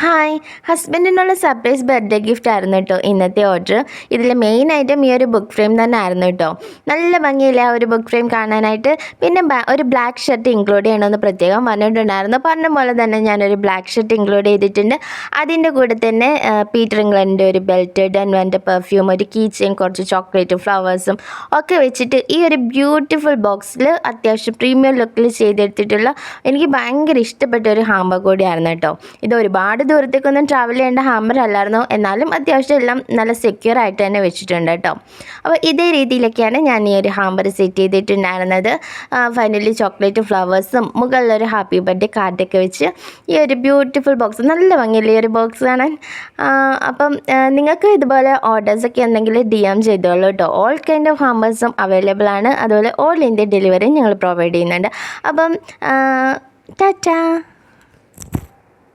Hi, ഹസ്ബൻഡിനുള്ള surprise birthday gift ആയിരുന്നു കേട്ടോ ഇന്നത്തെ ഓർഡർ. ഇതിൽ മെയിൻ ഐറ്റം ഈ ഒരു ബുക്ക് ഫ്രെയിം തന്നെ ആയിരുന്നു കേട്ടോ. നല്ല ഭംഗിയില്ല ആ ഒരു ബുക്ക് ഫ്രെയിം കാണാനായിട്ട്. പിന്നെ ഒരു ബ്ലാക്ക് ഷർട്ട് ഇൻക്ലൂഡ് ചെയ്യണമെന്ന് പ്രത്യേകം പറഞ്ഞിട്ടുണ്ടായിരുന്നു. പറഞ്ഞ പോലെ തന്നെ ഞാനൊരു ബ്ലാക്ക് ഷർട്ട് ഇൻക്ലൂഡ് ചെയ്തിട്ടുണ്ട്. അതിൻ്റെ കൂടെ തന്നെ പീറ്റർ ഇംഗ്ലണ്ടിൻ്റെ ഒരു ബെൽറ്റ്, ഡെൻവൻ്റെ പെർഫ്യൂം, ഒരു കീ ചെയിൻ, കുറച്ച് ചോക്ലേറ്റ് ഫ്ലവേഴ്സും ഒക്കെ വെച്ചിട്ട് ഈ ഒരു ബ്യൂട്ടിഫുൾ ബോക്സിൽ അത്യാവശ്യം പ്രീമിയം ലുക്കിൽ ചെയ്തെടുത്തിട്ടുള്ള എനിക്ക് ഭയങ്കര ഇഷ്ടപ്പെട്ട ഒരു ഹാമ്പർ കൂടിയായിരുന്നു കേട്ടോ. ഇത് ഒരുപാട് ദൂരത്തേക്കൊന്നും ട്രാവൽ ചെയ്യേണ്ട ഹാമ്പർ അല്ലായിരുന്നു, എന്നാലും അത്യാവശ്യം എല്ലാം നല്ല സെക്യൂർ ആയിട്ട് തന്നെ വെച്ചിട്ടുണ്ട് കേട്ടോ. അപ്പോൾ ഇതേ രീതിയിലൊക്കെയാണ് ഞാൻ ഈ ഒരു ഹാമ്പർ സെറ്റ് ചെയ്തിട്ടുണ്ടായിരുന്നത്. ഫൈനലി ചോക്ലേറ്റ് ഫ്ലവേഴ്സും മുകളിലൊരു ഹാപ്പി ബർത്ത്ഡേ കാർഡൊക്കെ വെച്ച് ഈ ഒരു ബ്യൂട്ടിഫുൾ ബോക്സ്, നല്ല ഭംഗിയില്ലേ ഈ ഒരു ബോക്സ് കാണാൻ. അപ്പം നിങ്ങൾക്ക് ഇതുപോലെ ഓർഡേഴ്സൊക്കെ ഉണ്ടെങ്കിൽ DM ചെയ്തോളൂ കേട്ടോ. ഓൾ കൈൻഡ് ഓഫ് ഹാമ്പേഴ്സും അവൈലബിൾ ആണ്. അതുപോലെ ഓൾ ഇന്ത്യ ഡെലിവറി ഞങ്ങൾ പ്രൊവൈഡ് ചെയ്യുന്നുണ്ട്. അപ്പം ടാറ്റാ.